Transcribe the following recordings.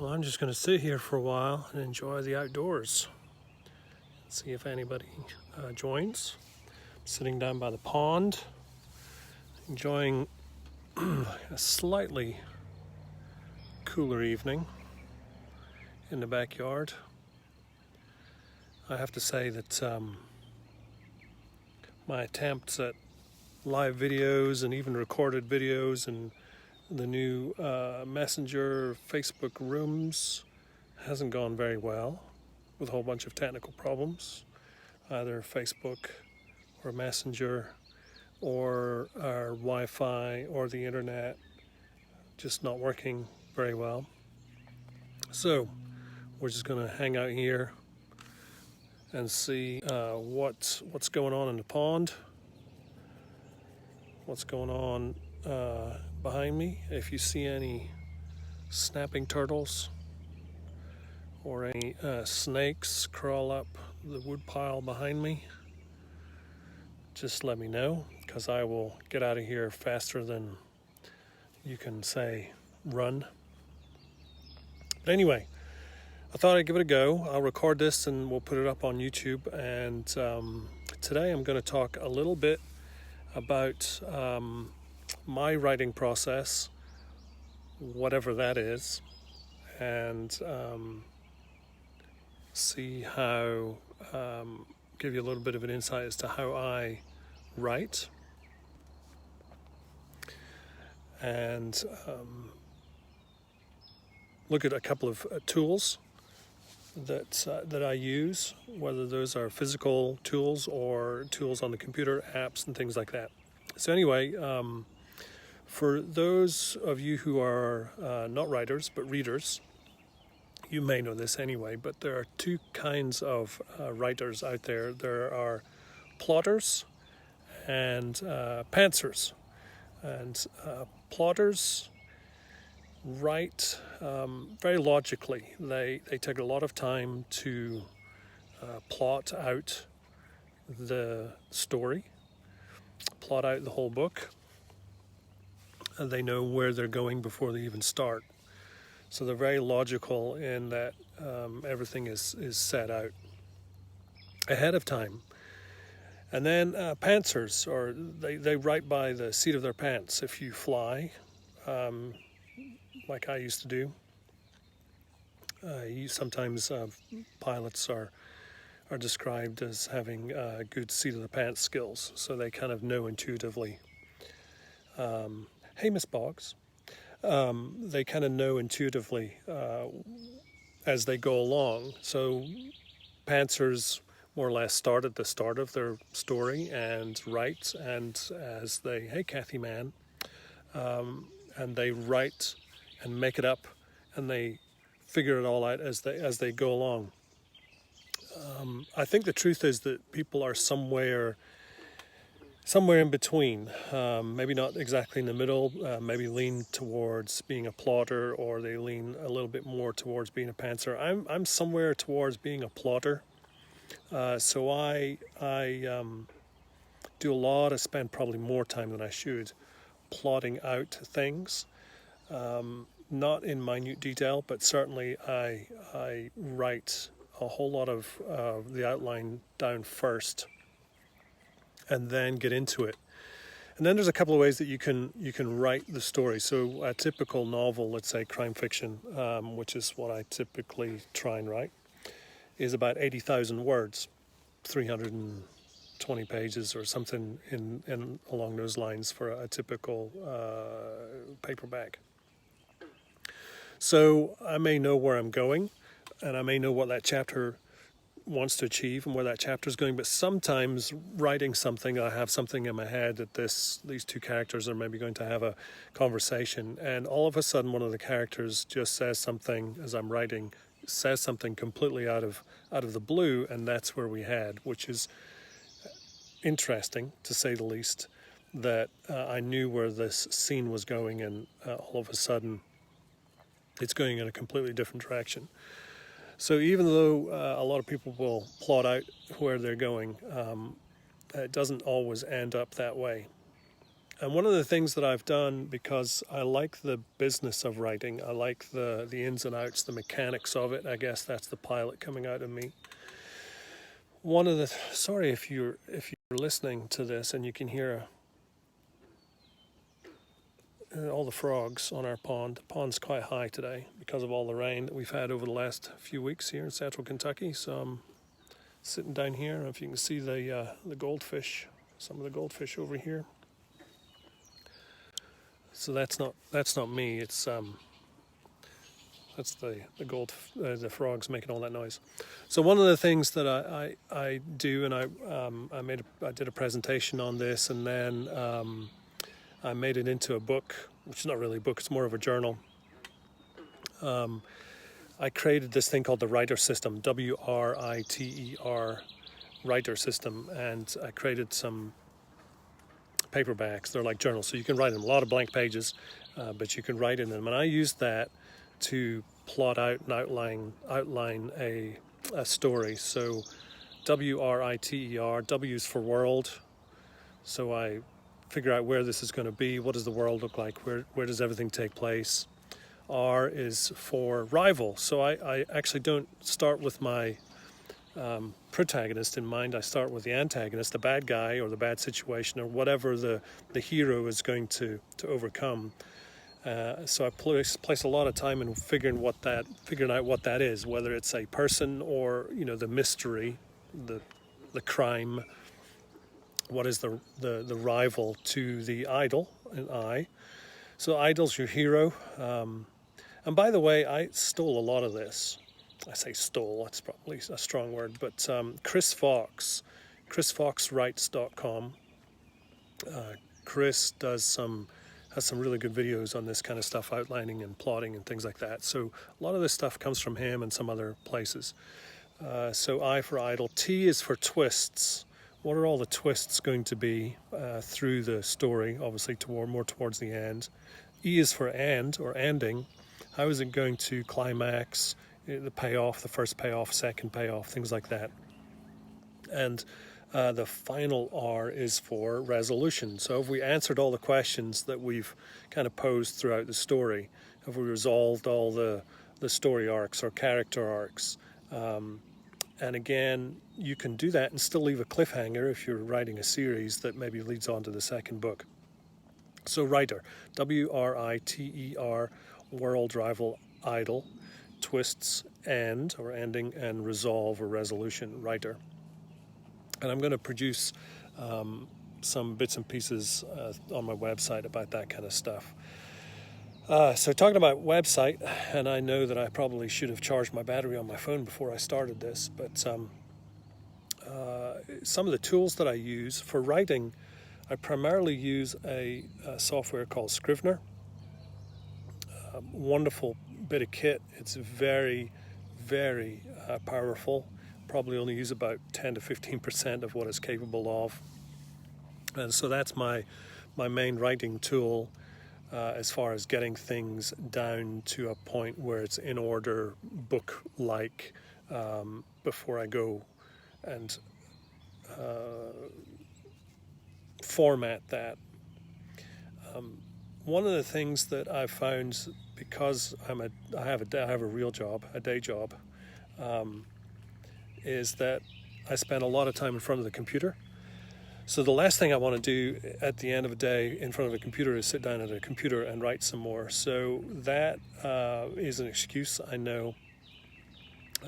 Well, I'm just going to sit here for a while and enjoy the outdoors. See if anybody joins. I'm sitting down by the pond, enjoying a slightly cooler evening in the backyard. I have to say that my attempts at live videos and even recorded videos and the new Messenger Facebook rooms hasn't gone very well, with a whole bunch of technical problems, either Facebook or Messenger or our Wi-Fi or the internet just not working very well. So we're just going to hang out here and see what's going on in the pond, what's going on behind me. If you see any snapping turtles or any snakes crawl up the wood pile behind me, just let me know, because I will get out of here faster than you can say run. But anyway, I thought I'd give it a go. I'll record this and we'll put it up on YouTube. And today I'm going to talk a little bit about my writing process, whatever that is, and see how, give you a little bit of an insight as to how I write, and look at a couple of tools that I use, whether those are physical tools or tools on the computer, apps and things like that. So anyway, for those of you who are not writers but readers, you may know this anyway, but there are two kinds of writers out there. There are plotters and pantsers. And plotters write very logically. They take a lot of time to plot out the story, plot out the whole book. And they know where they're going before they even start. So they're very logical in that everything is set out ahead of time. And then pantsers, or they write by the seat of their pants. If you fly, like I used to do, sometimes pilots are described as having good seat of the pants skills, so they kind of know intuitively. Hey, Miss Boggs. They kind of know intuitively as they go along. So pantsers more or less start at the start of their story and write, and as they, hey Kathy man, and they write and make it up, and they figure it all out as they go along. I think the truth is that people are somewhere in between, maybe not exactly in the middle, maybe lean towards being a plotter, or they lean a little bit more towards being a pantser. I'm somewhere towards being a plotter. So I do a lot of, spend probably more time than I should plotting out things, not in minute detail, but certainly I write a whole lot of the outline down first, and then get into it. And then there's a couple of ways that you can write the story. So a typical novel, let's say crime fiction, which is what I typically try and write, is about 80,000 words, 320 pages or something in along those lines for a typical paperback. So I may know where I'm going, and I may know what that chapter wants to achieve and where that chapter is going, but sometimes writing something, I have something in my head that these two characters are maybe going to have a conversation, and all of a sudden one of the characters just says something as I'm writing, says something completely out of the blue, and that's where we head, which is interesting to say the least, that I knew where this scene was going, and all of a sudden it's going in a completely different direction. So even though a lot of people will plot out where they're going, it doesn't always end up that way. And one of the things that I've done, because I like the business of writing, I like the ins and outs, the mechanics of it. I guess that's the pilot coming out of me. Sorry if you're listening to this and you can hear all the frogs on our pond. The pond's quite high today because of all the rain that we've had over the last few weeks here in central Kentucky. So I'm sitting down here, and if you can see the goldfish, some of the goldfish over here. So that's not me. It's that's the frogs making all that noise. So one of the things that I do, and I did a presentation on this, and then I made it into a book, which is not really a book. It's more of a journal. I created this thing called the Writer System, WRITER, Writer System, and I created some paperbacks. They're like journals, so you can write in them. A lot of blank pages, but you can write in them. And I used that to plot out and outline a story. So WRITER, W is for world. So I figure out where this is going to be. What does the world look like? Where does everything take place? R is for rival. So I actually don't start with my protagonist in mind. I start with the antagonist, the bad guy or the bad situation or whatever the hero is going to overcome. So I place a lot of time in figuring out what that is, whether it's a person or the mystery, the crime. What is the rival to the idol, an I? So idol's your hero. And by the way, I stole a lot of this. I say stole, that's probably a strong word, but Chris Fox, chrisfoxwrites.com. Chris has some really good videos on this kind of stuff, outlining and plotting and things like that. So a lot of this stuff comes from him and some other places. So I for idol. T is for twists. What are all the twists going to be through the story, obviously more towards the end. E is for and or ending. How is it going to climax, the payoff, the first payoff, second payoff, things like that. And the final R is for resolution. So if we answered all the questions that we've kind of posed throughout the story, have we resolved all the story arcs or character arcs? And again, you can do that and still leave a cliffhanger if you're writing a series that maybe leads on to the second book. So writer, WRITER, world, rival, idol, twists, end or ending, and resolve or resolution, writer. And I'm going to produce some bits and pieces on my website about that kind of stuff. So talking about website, and I know that I probably should have charged my battery on my phone before I started this, but some of the tools that I use for writing, I primarily use a software called Scrivener. Wonderful bit of kit. It's very, very powerful. Probably only use about 10 to 15% of what it's capable of. And so that's my main writing tool as far as getting things down to a point where it's in order, book-like, before I go and format that. One of the things that I've found, because I have a real job, a day job, is that I spend a lot of time in front of the computer. So the last thing I want to do at the end of a day in front of a computer is sit down at a computer and write some more. So that is an excuse, I know.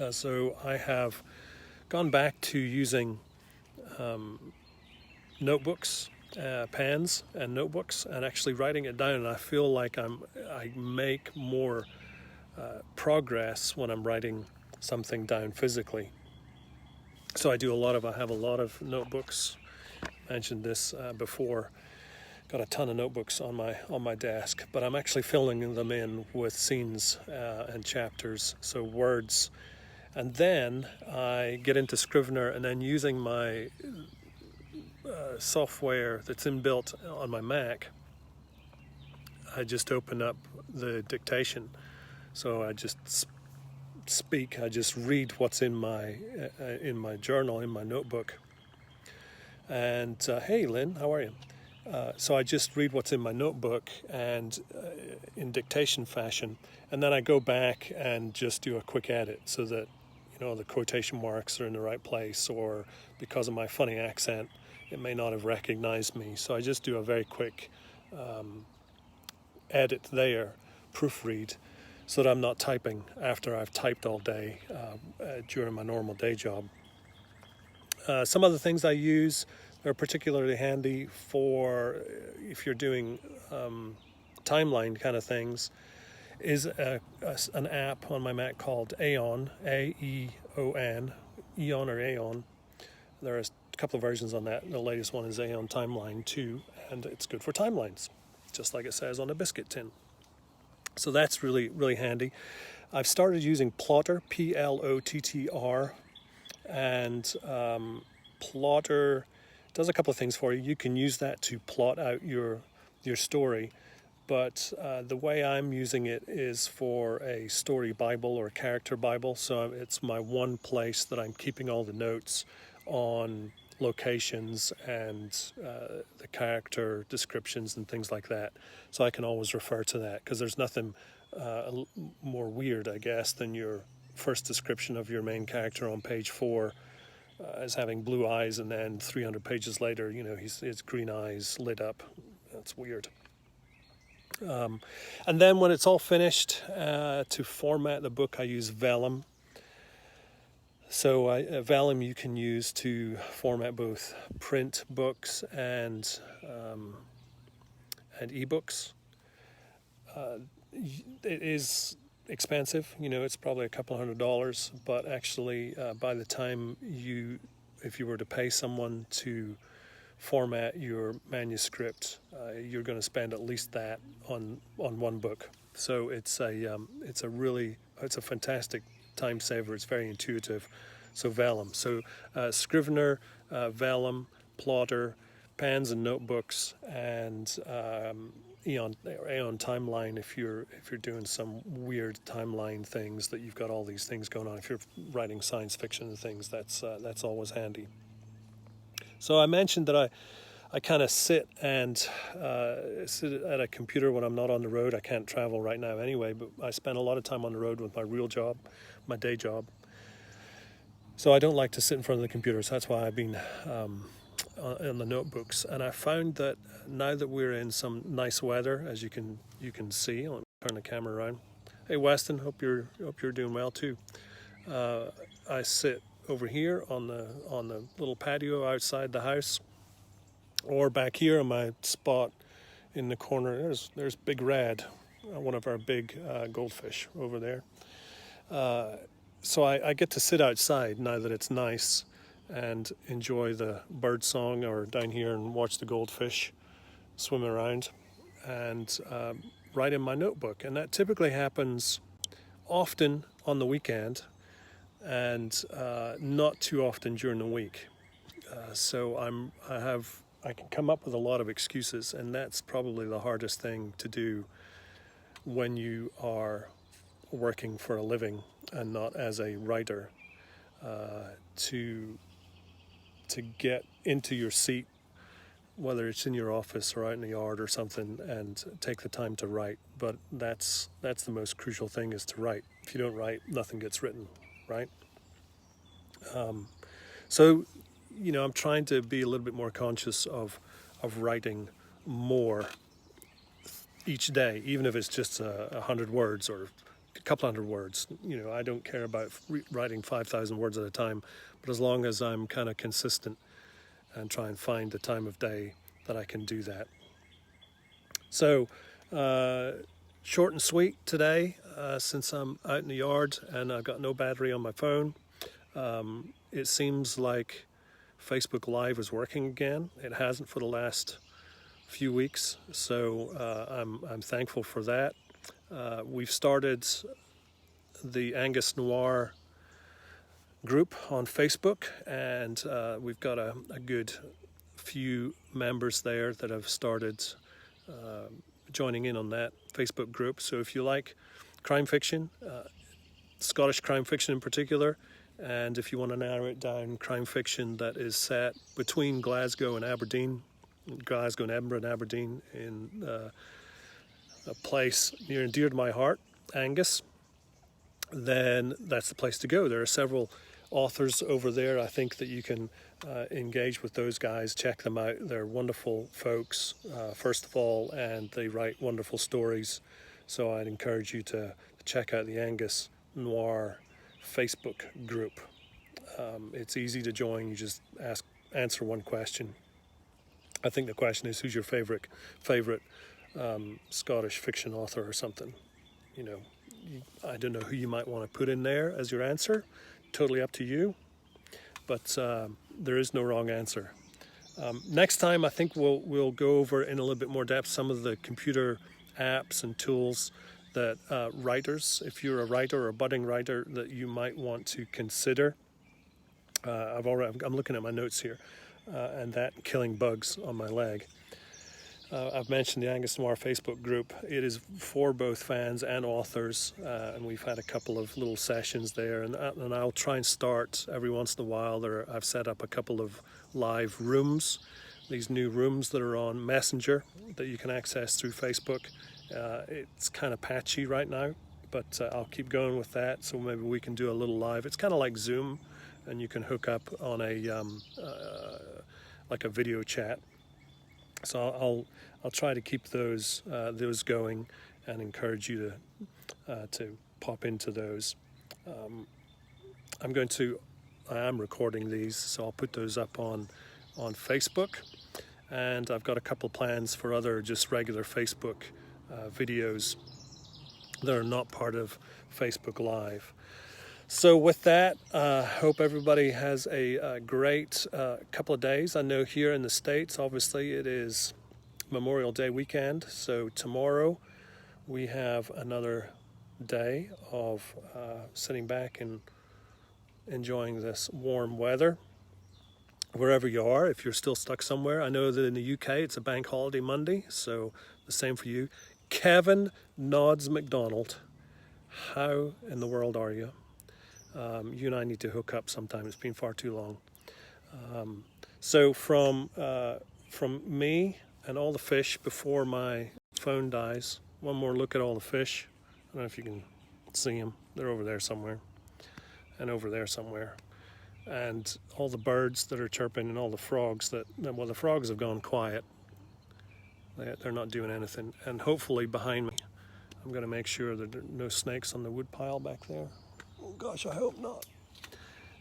So I have gone back to using notebooks, pens and notebooks, and actually writing it down. And I feel like I make more progress when I'm writing something down physically. So I have a lot of notebooks. Mentioned this before. Got a ton of notebooks on my desk, but I'm actually filling them in with scenes and chapters, so words. And then I get into Scrivener, and then using my software that's inbuilt on my Mac, I just open up the dictation. So I just speak. I just read what's in my journal, in my notebook. And hey, Lynn, how are you? So I just read what's in my notebook and in dictation fashion, and then I go back and just do a quick edit so that the quotation marks are in the right place, or because of my funny accent, it may not have recognized me. So I just do a very quick edit there, proofread, so that I'm not typing after I've typed all day during my normal day job. Some other things I use are particularly handy for if you're doing timeline kind of things is an app on my Mac called Aeon, A-E-O-N, Eon or Aeon. There are a couple of versions on that. The latest one is Aeon Timeline 2, and it's good for timelines, just like it says on a biscuit tin. So that's really, really handy. I've started using Plotter, P-L-O-T-T-R, and Plotter does a couple of things for you. You can use that to plot out your story, but the way I'm using it is for a story Bible or a character Bible. So it's my one place that I'm keeping all the notes on locations and the character descriptions and things like that. So I can always refer to that, because there's nothing more weird, I guess, than your first description of your main character on page 4 as having blue eyes, and then 300 pages later, his green eyes lit up. That's weird. And then when it's all finished, to format the book, I use Vellum. So Vellum you can use to format both print books and ebooks. It is expensive, it's probably a couple $100, but actually by the time if you were to pay someone to format your manuscript, you're going to spend at least that on one book. So it's a fantastic time saver. It's very intuitive. So Vellum. So Scrivener, Vellum, Plotter, pens and notebooks, and Aeon Timeline if you're doing some weird timeline things that you've got all these things going on. If you're writing science fiction and things, that's always handy. So I mentioned that I kind of sit at a computer when I'm not on the road. I can't travel right now anyway, but I spend a lot of time on the road with my real job, my day job. So I don't like to sit in front of the computer, so that's why I've been on the notebooks. And I found that now that we're in some nice weather, as you can see, I'll turn the camera around. Hey Weston, hope you're doing well too. I sit over here on the little patio outside the house, or back here on my spot in the corner. There's Big Red, one of our big goldfish over there. So I get to sit outside now that it's nice and enjoy the bird song, or down here and watch the goldfish swim around, and write in my notebook. And that typically happens often on the weekend, and not too often during the week. So I can come up with a lot of excuses, and that's probably the hardest thing to do when you are working for a living and not as a writer, to get into your seat, whether it's in your office or out in the yard or something, and take the time to write. But that's the most crucial thing, is to write. If you don't write, nothing gets written, right? So I'm trying to be a little bit more conscious of writing more each day, even if it's just 100 words or a couple hundred words. I don't care about writing 5,000 words at a time, but as long as I'm kind of consistent and try and find the time of day that I can do that. So short and sweet today, since I'm out in the yard and I've got no battery on my phone. It seems like Facebook Live is working again. It hasn't for the last few weeks, so I'm thankful for that. We've started the Angus Noir group on Facebook, and we've got a good few members there that have started joining in on that Facebook group. So if you like crime fiction, Scottish crime fiction in particular, and if you want to narrow it down, crime fiction that is set between Glasgow and Aberdeen, Glasgow and Edinburgh and Aberdeen, in a place near and dear to my heart, Angus, then that's the place to go. There are several authors over there. I think that you can engage with those guys, check them out. They're wonderful folks, first of all, and they write wonderful stories. So I'd encourage you to check out the Angus Noir Facebook group. It's easy to join. You just answer one question. I think the question is, who's your favorite Scottish fiction author or something? You know, I don't know who you might want to put in there as your answer. Totally up to you. But there is no wrong answer. Next time, I think we'll go over in a little bit more depth some of the computer apps and tools that writers, if you're a writer or a budding writer, that you might want to consider. I'm looking at my notes here, and that killing bugs on my leg. I've mentioned the Angus Noir Facebook group. It is for both fans and authors, and we've had a couple of little sessions there, and I'll try and start every once in a while. I've set up a couple of live rooms, these new rooms that are on Messenger that you can access through Facebook. It's kind of patchy right now, but I'll keep going with that, so maybe we can do a little live. It's kind of like Zoom, and you can hook up on like a video chat. So I'll try to keep those going and encourage you to pop into those. I am recording these, so I'll put those up on Facebook, and I've got a couple plans for other just regular Facebook videos that are not part of Facebook Live. So with that, hope everybody has a great couple of days. I know here in the States, obviously, it is Memorial Day weekend. So tomorrow we have another day of sitting back and enjoying this warm weather. Wherever you are, if you're still stuck somewhere. I know that in the UK it's a bank holiday Monday, so the same for you. Kevin Nods McDonald, how in the world are you? You and I need to hook up sometime. It's been far too long. So from me and all the fish before my phone dies, one more look at all the fish. I don't know if you can see them. They're over there somewhere and over there somewhere. And all the birds that are chirping and all the frogs the frogs have gone quiet. They're not doing anything. And hopefully behind me, I'm going to make sure that there are no snakes on the wood pile back there. Oh gosh, I hope not.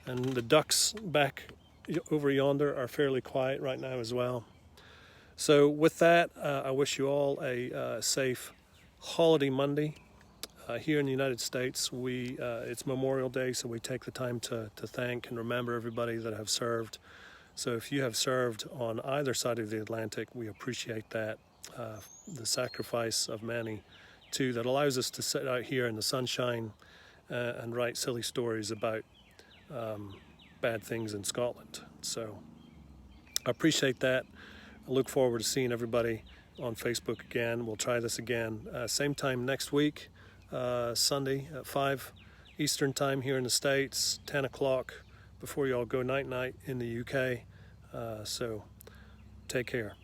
And the ducks back over yonder are fairly quiet right now as well. So with that, I wish you all a safe holiday Monday. Here in the United States, it's Memorial Day, so we take the time to thank and remember everybody that have served. So if you have served on either side of the Atlantic, we appreciate that. The sacrifice of many, too, that allows us to sit out here in the sunshine and write silly stories about bad things in Scotland. So I appreciate that. I look forward to seeing everybody on Facebook again. We'll try this again. Same time next week, Sunday at 5 Eastern time here in the States, 10 o'clock before you all go night-night in the UK. So take care.